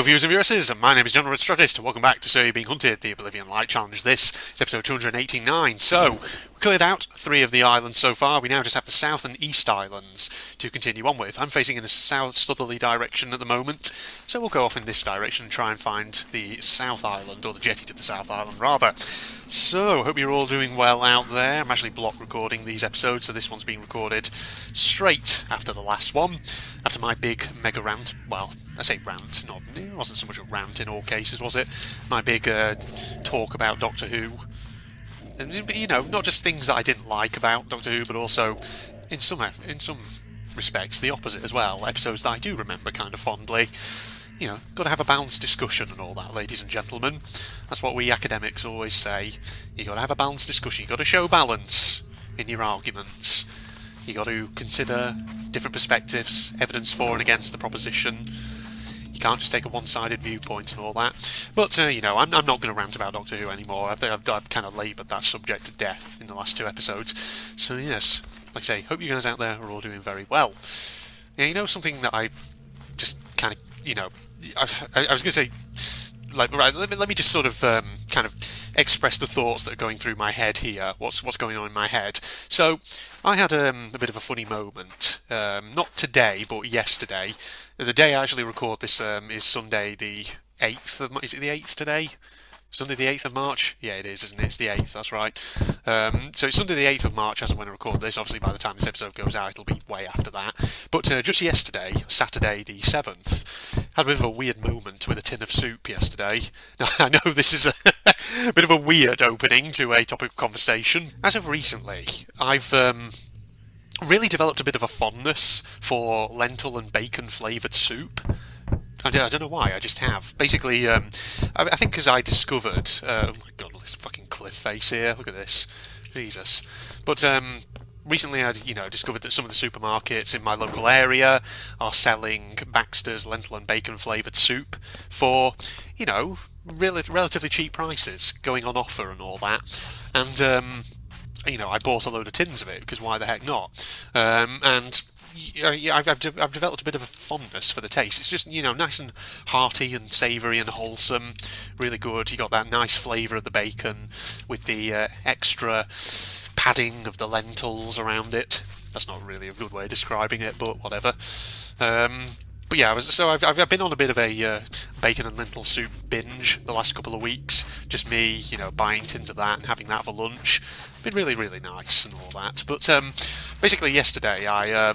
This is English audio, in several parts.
Yo viewers and viewresses, my name is General Strategist, and welcome back to So You're Being Hunted, the Oblivion Light Challenge. This is episode 289. So, we cleared out 3 of the islands so far. We now just have the south and east islands to continue on with. I'm facing in the south southerly direction at the moment, so we'll go off in this direction and try and find the south island, or the jetty to the south island rather. So, hope you're all doing well out there. I'm actually block recording these episodes, so this one's being recorded straight after the last one, after my big mega rant. Well, I say rant, it wasn't so much a rant in all cases, was it? My big talk about Doctor Who. And, you know, not just things that I didn't like about Doctor Who, but also, in some respects, the opposite as well. Episodes that I do remember kind of fondly. You know, got to have a balanced discussion and all that, ladies and gentlemen. That's what we academics always say. You got to have a balanced discussion. You got to show balance in your arguments. You got to consider different perspectives, evidence for and against the proposition. You can't just take a one-sided viewpoint and all that. But, you know, I'm not going to rant about Doctor Who anymore. I've kind of laboured that subject to death in the last 2 episodes. So, yes, like I say, hope you guys out there are all doing very well. Yeah, you know, something that I just kind of, you know, I was going to say, like, right, let me just sort of kind of express the thoughts that are going through my head here. What's going on in my head? So, I had a bit of a funny moment. Not today, but yesterday. The day I actually record this is Sunday the 8th of... Is it the 8th today? Sunday the 8th of March? Yeah, it is, isn't it? It's the 8th, that's right. So it's Sunday the 8th of March as I'm going to record this. Obviously, by the time this episode goes out, it'll be way after that. But just yesterday, Saturday the 7th, had a bit of a weird moment with a tin of soup yesterday. Now, I know this is a bit of a weird opening to a topic of conversation. As of recently, I've really developed a bit of a fondness for lentil and bacon flavoured soup. I don't know why, I just have. Basically, I think because I discovered... oh my god, this fucking cliff face here, look at this. Jesus. But recently I discovered that some of the supermarkets in my local area are selling Baxter's lentil and bacon flavoured soup for, you know, relatively cheap prices, going on offer and all that. And, you know, I bought a load of tins of it, because why the heck not? And... yeah, I've developed a bit of a fondness for the taste. It's just, you know, nice and hearty and savoury and wholesome. Really good. You got that nice flavour of the bacon with the extra padding of the lentils around it. That's not really a good way of describing it, but whatever. But yeah, I've been on a bit of a bacon and lentil soup binge the last couple of weeks. Just me, you know, buying tins of that and having that for lunch. Been really, really nice and all that. But basically, yesterday I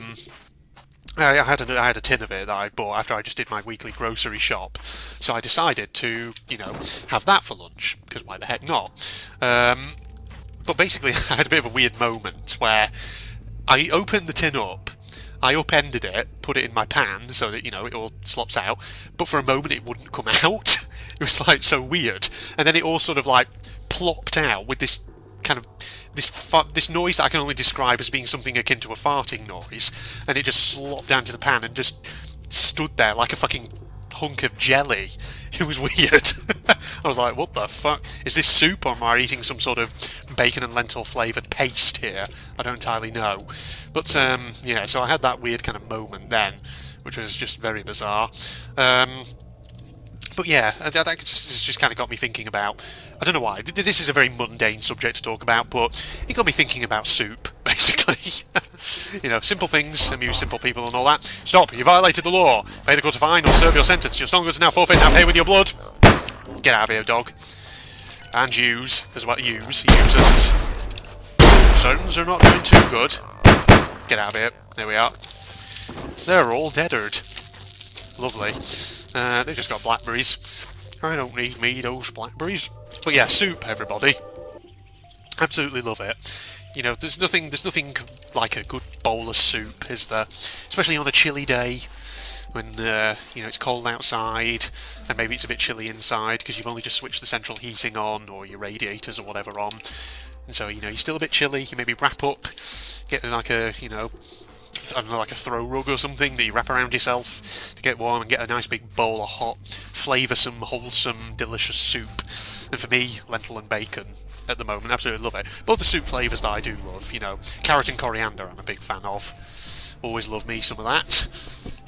had a tin of it that I bought after I just did my weekly grocery shop. So I decided to, you know, have that for lunch, because why the heck not? But basically, I had a bit of a weird moment where I opened the tin up. I upended it, put it in my pan so that, you know, it all slops out, but for a moment it wouldn't come out. It was like so weird, and then it all sort of like plopped out with this kind of this noise that I can only describe as being something akin to a farting noise, and it just slopped down to the pan and just stood there like a fucking hunk of jelly. It was weird. I was like, what the fuck? Is this soup, or am I eating some sort of bacon and lentil flavoured paste here? I don't entirely know. But, yeah, so I had that weird kind of moment then, which was just very bizarre. But yeah, that just kind of got me thinking about... I don't know why. This is a very mundane subject to talk about, but it got me thinking about soup, basically. You know, simple things amuse simple people and all that. Stop! You violated the law! Pay the court a fine or serve your sentence. Your strong goods are now forfeit. Now pay with your blood. Get out of here, dog. And use as well. Users. Certain are not doing too good. Get out of here. There we are. They're all deadered. Lovely. They just got blackberries. I don't need me those blackberries. But yeah, soup, everybody. Absolutely love it. You know, there's nothing like a good bowl of soup, is there? Especially on a chilly day, when you know, it's cold outside, and maybe it's a bit chilly inside because you've only just switched the central heating on, or your radiators or whatever on. And so, you know, you're still a bit chilly. You maybe wrap up, get like a, you know, I don't know, like a throw rug or something that you wrap around yourself to get warm, and get a nice big bowl of hot, flavoursome, wholesome, delicious soup. And for me, lentil and bacon at the moment, absolutely love it. Both the soup flavours that I do love, you know, carrot and coriander I'm a big fan of. Always love me some of that.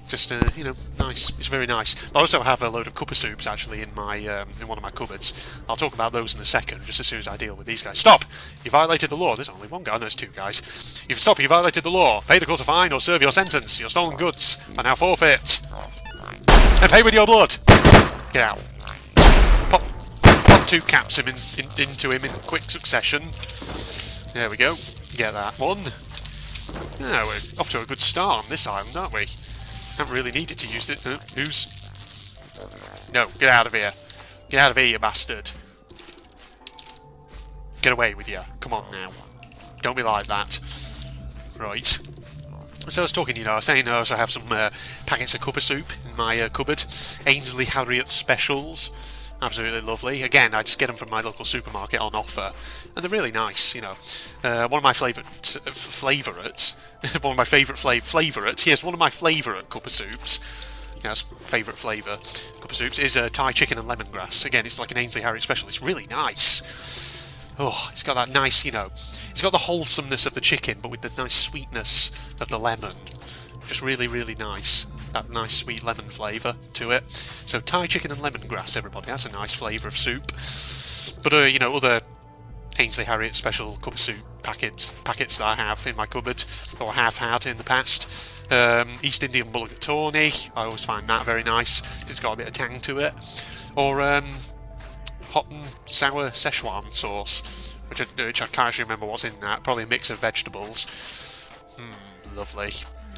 Just you know, nice. It's very nice. I also have a load of cuppa soups actually in my in one of my cupboards. I'll talk about those in a second, just as soon as I deal with these guys. Stop! You violated the law. There's only one guy. No, there's two guys. You've stopped. You violated the law. Pay the court a fine or serve your sentence. Your stolen goods are now forfeit. And pay with your blood. Get out. Pop two caps into him in quick succession. There we go. Get that one. Yeah, we're off to a good start on this island, aren't we? Haven't really needed to use it. Who's... No, get out of here. Get out of here, you bastard. Get away with you. Come on now. Don't be like that. Right. So I was talking, I was saying I also have some packets of cuppa soup in my cupboard. Ainsley Harriet Specials. Absolutely lovely. Again, I just get them from my local supermarket on offer. And they're really nice, one of my favourites, one of my favourite, yes, one of my favourite cuppa soups, favourite flavour cuppa soups, is Thai chicken and lemongrass. Again, it's like an Ainsley Harriet special. It's really nice. Oh, it's got that nice, it's got the wholesomeness of the chicken, but with the nice sweetness of the lemon. Just really, really nice. That nice sweet lemon flavour to it. So Thai chicken and lemongrass, everybody. That's a nice flavour of soup. But other Ainsley Harriet special cuppa soup packets that I have in my cupboard, or have had in the past. East Indian mulligatawny. I always find that very nice. It's got a bit of tang to it. Or hot and sour Szechuan sauce, which I can't actually remember what's in that. Probably a mix of vegetables. Lovely.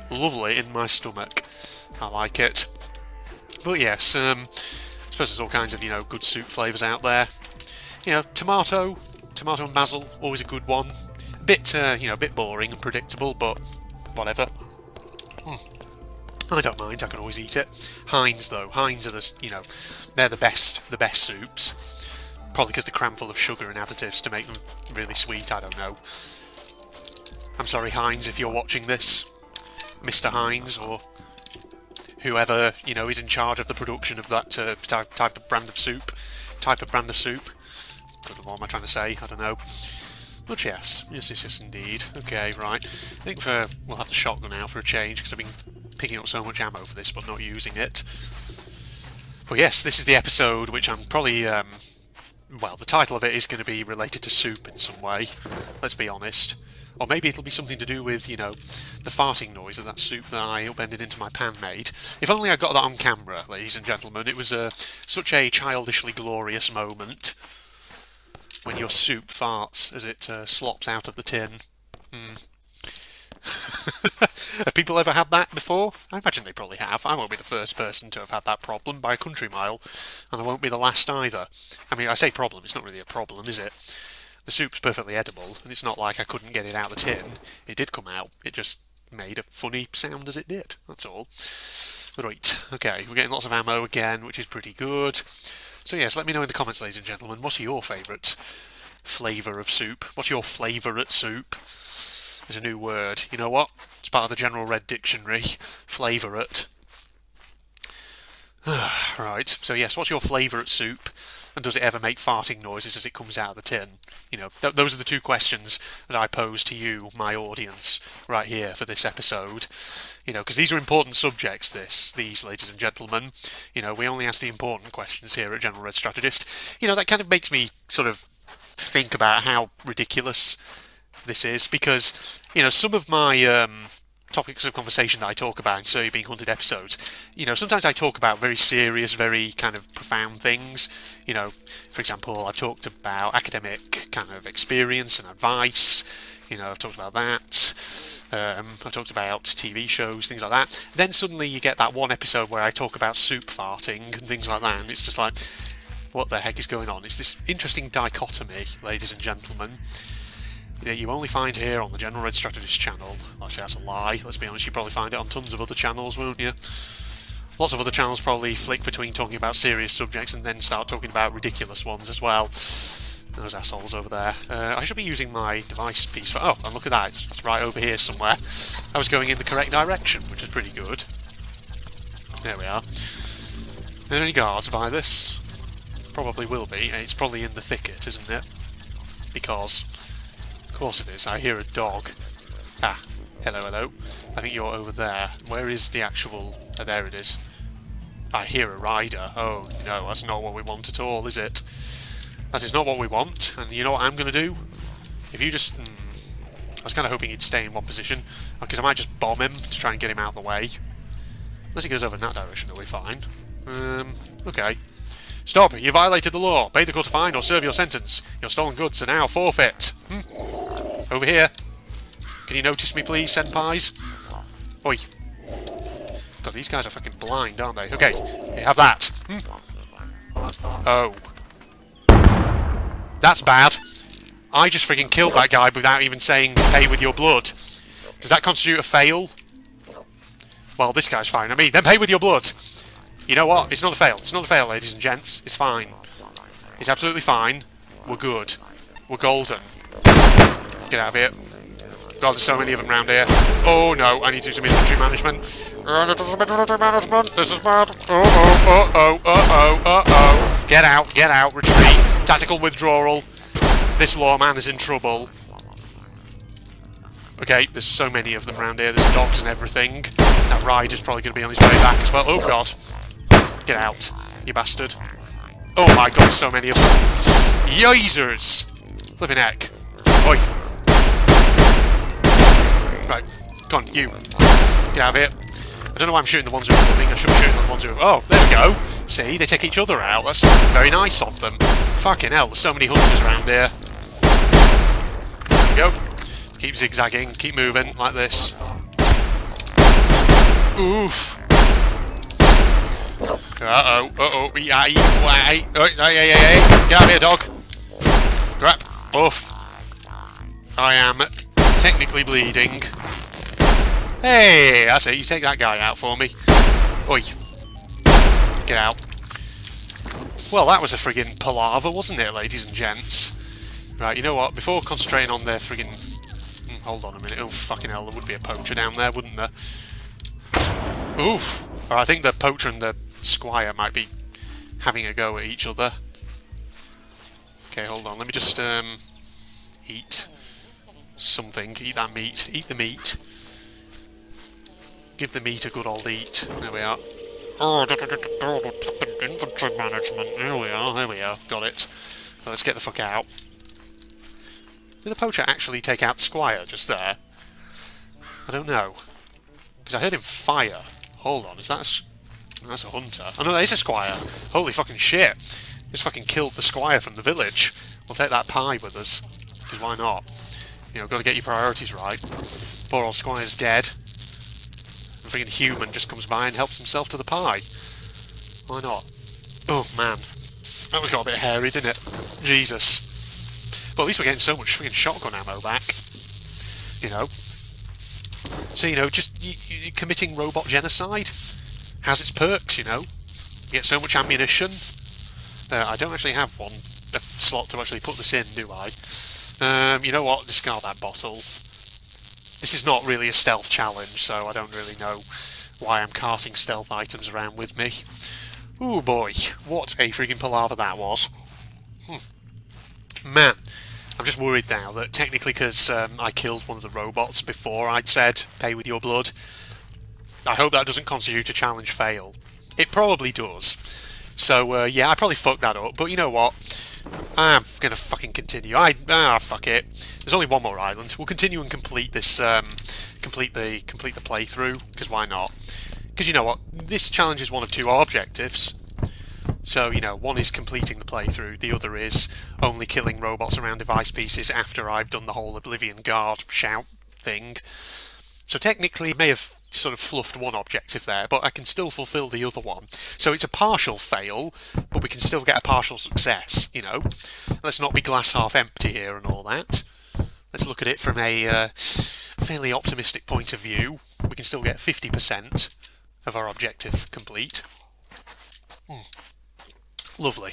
Lovely in my stomach. I like it. But yes, I suppose there's all kinds of, good soup flavours out there. Tomato and basil, always a good one. A bit boring and predictable, but whatever. I don't mind, I can always eat it. Heinz though, Heinz are they're the best soups. Probably because they're crammed full of sugar and additives to make them really sweet, I don't know. I'm sorry Heinz if you're watching this. Mr. Heinz, or whoever, is in charge of the production of that type of brand of soup. What am I trying to say? I don't know. But yes, indeed. Okay, right. I think we'll have the shotgun out for a change, because I've been picking up so much ammo for this, but not using it. But yes, this is the episode which I'm probably, the title of it is going to be related to soup in some way, let's be honest. Or maybe it'll be something to do with, the farting noise that soup that I upended into my pan made. If only I got that on camera, ladies and gentlemen. It was such a childishly glorious moment when your soup farts as it slops out of the tin. Have people ever had that before? I imagine they probably have. I won't be the first person to have had that problem by a country mile, and I won't be the last either. I mean, I say problem, it's not really a problem, is it? The soup's perfectly edible, and it's not like I couldn't get it out of the tin. It did come out, it just made a funny sound as it did, that's all. Right, okay, we're getting lots of ammo again, which is pretty good. So yes, let me know in the comments, ladies and gentlemen, what's your favourite flavour of soup? What's your flavouurate soup? There's a new word, you know what? It's part of the General Red Dictionary, flavouurate. Right, so yes, what's your flavouurate soup? And does it ever make farting noises as it comes out of the tin? Those are the two questions that I pose to you, my audience, right here for this episode. Because these are important subjects, these, ladies and gentlemen. We only ask the important questions here at General Red Strategist. That kind of makes me sort of think about how ridiculous this is, because, some of my topics of conversation that I talk about in So You're Being Hunted episodes, sometimes I talk about very serious, very kind of profound things. For example, I've talked about academic kind of experience and advice. I've talked about that. I've talked about TV shows, things like that. Then suddenly you get that one episode where I talk about soup farting and things like that, and it's just like, what the heck is going on? It's this interesting dichotomy, ladies and gentlemen, that you only find here on the General Red Strategist channel. Actually, that's a lie. Let's be honest, you probably find it on tons of other channels, won't you? Lots of other channels probably flick between talking about serious subjects and then start talking about ridiculous ones as well. Those assholes over there. I should be using my device piece for... Oh, and look at that. It's right over here somewhere. I was going in the correct direction, which is pretty good. There we are. Are there any guards by this? Probably will be. It's probably in the thicket, isn't it? Because... Of course it is. I hear a dog. Ah, hello. I think you're over there. Where is the actual Oh, there it is. I hear a rider. Oh no, that's not what we want at all, is it? That is not what we want. And you know what I'm going to do? If you just... I was kind of hoping he'd stay in one position, because I might just bomb him to try and get him out of the way. Unless he goes over in that direction, it'll be fine. Okay. Stop! You violated the law. Pay the court a fine or serve your sentence. Your stolen goods are now forfeit. Over here. Can you notice me, please, senpais? Oi. God, these guys are fucking blind, aren't they? Okay, here, have that. Oh. That's bad. I just freaking killed that guy without even saying pay with your blood. Does that constitute a fail? Well, this guy's fine. I mean, then pay with your blood. You know what? It's not a fail. It's not a fail, ladies and gents. It's fine. It's absolutely fine. We're good. We're golden. Get out of here. God, there's so many of them around here. Oh no, I need to do some inventory management. This is bad. Uh-oh. Get out, retreat. Tactical withdrawal. This lawman is in trouble. Okay, there's so many of them around here. There's dogs and everything. That rider's probably going to be on his way back as well. Oh god. Get out, you bastard. Oh my god, there's so many of them. Yezers! Flipping heck. Oi. Right, come on, you. Get out of here. I don't know why I'm shooting the ones who are running. I should be shooting the ones who are... Oh, there we go. See, they take each other out. That's very nice of them. Fucking hell, there's so many hunters around here. There we go. Keep zigzagging, keep moving, like this. Oof. Uh-oh. Get out of here, dog. Crap. Oof. I am technically bleeding. Hey, that's it. You take that guy out for me. Oi. Get out. Well, that was a friggin' palaver, wasn't it, ladies and gents? Right, you know what? Before concentrating on their friggin'... hold on a minute. Oh, fucking hell, there would be a poacher down there, wouldn't there? Oof. Or I think the poacher and the squire might be having a go at each other. Okay, hold on. Let me just, eat something. Eat that meat. Eat the meat. Give the meat a good old eat. There we are. Oh, inventory management. There we are. Got it. Well, let's get the fuck out. Did the poacher actually take out the squire just there? I don't know. Because I heard him fire. Hold on, is that that's a hunter. Oh no, that is a squire. Holy fucking shit. Just fucking killed the squire from the village. We'll take that pie with us. Because why not? You know, got to get your priorities right. Poor old squire's dead. A freaking human just comes by and helps himself to the pie. Why not? Oh man. That got a bit hairy, didn't it? Jesus. But at least we're getting so much freaking shotgun ammo back. You know. So, you know, just committing robot genocide has its perks, you know. You get so much ammunition. I don't actually have a slot to actually put this in, do I? You know what? Discard that bottle. This is not really a stealth challenge, so I don't really know why I'm carting stealth items around with me. Ooh boy, what a freaking palaver that was. Man, I'm just worried now that technically because I killed one of the robots before I'd said pay with your blood, I hope that doesn't constitute a challenge fail. It probably does. So yeah, I probably fucked that up, but you know what? I'm gonna fucking continue. Fuck it. There's only one more island. We'll continue and complete this, complete the playthrough, because why not? Because you know what? This challenge is one of two objectives. So, you know, one is completing the playthrough, the other is only killing robots around device pieces after I've done the whole Oblivion Guard shout thing. So technically, I may have sort of fluffed one objective there, but I can still fulfill the other one. So it's a partial fail, but we can still get a partial success, you know. Let's not be glass half empty here and all that. Let's look at it from a fairly optimistic point of view. We can still get 50% of our objective complete. Lovely.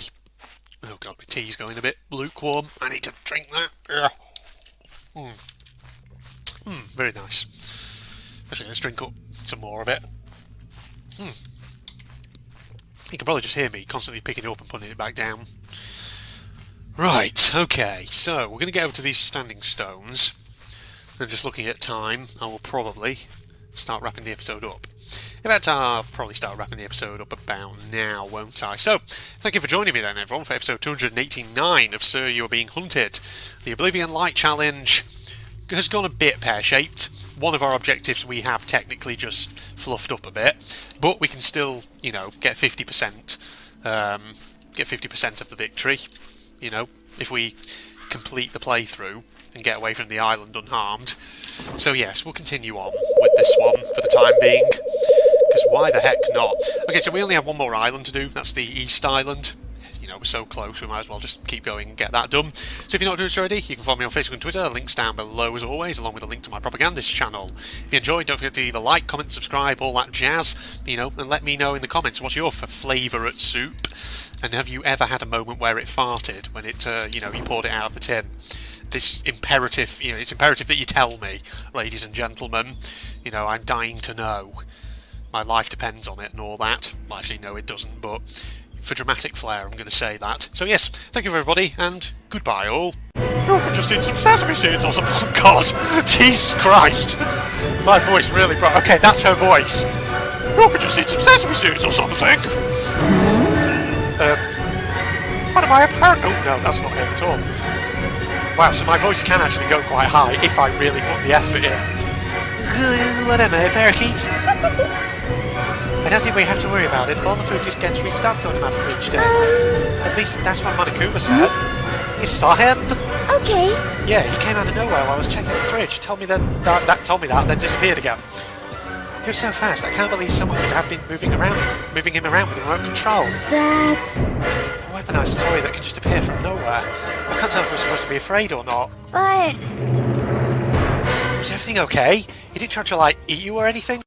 Oh god, my tea's going a bit lukewarm. I need to drink that. Very nice. Actually, let's drink up some more of it. You can probably just hear me constantly picking it up and putting it back down. Right, okay, so we're going to get over to these standing stones. And just looking at time, I will probably start wrapping the episode up. In fact, I'll probably start wrapping the episode up about now, won't I? So, thank you for joining me then, everyone, for episode 289 of Sir, You Are Being Hunted. The Oblivion Light Challenge has gone a bit pear-shaped. One of our objectives we have technically just fluffed up a bit, but we can still, get 50%. Get 50% of the victory, if we complete the playthrough and get away from the island unharmed. So yes, we'll continue on with this one for the time being, because why the heck not? Okay, so we only have one more island to do, that's the East Island. We're so close, we might as well just keep going and get that done. So if you're not doing so already, you can follow me on Facebook and Twitter, links down below as always, along with a link to my propagandist channel. If you enjoyed, don't forget to leave a like, comment, subscribe, all that jazz, and let me know in the comments what's your favourite soup, and have you ever had a moment where it farted when it, you poured it out of the tin? It's imperative that you tell me, ladies and gentlemen. I'm dying to know. My life depends on it and all that. Well, actually, no, it doesn't, but for dramatic flair, I'm going to say that. So yes, thank you everybody, and goodbye all. Oh, I just need some sesame seeds or something. Oh God, Jesus Christ. My voice really broke. Okay, that's her voice. Oh, I just need some sesame seeds or something. What am I apparent? Oh no, that's not it at all. Wow, so my voice can actually go quite high if I really put the effort in. What am I, a parakeet? I don't think we have to worry about it. All the food just gets restocked automatically each day. At least that's what Monokuma said. You saw him? Okay. Yeah, he came out of nowhere while I was checking the fridge. Told me that, then disappeared again. He was so fast, I can't believe someone could have been moving him around with remote control. That's... A weaponized toy that can just appear from nowhere. I can't tell if we're supposed to be afraid or not. But... Was everything okay? He didn't try to, eat you or anything?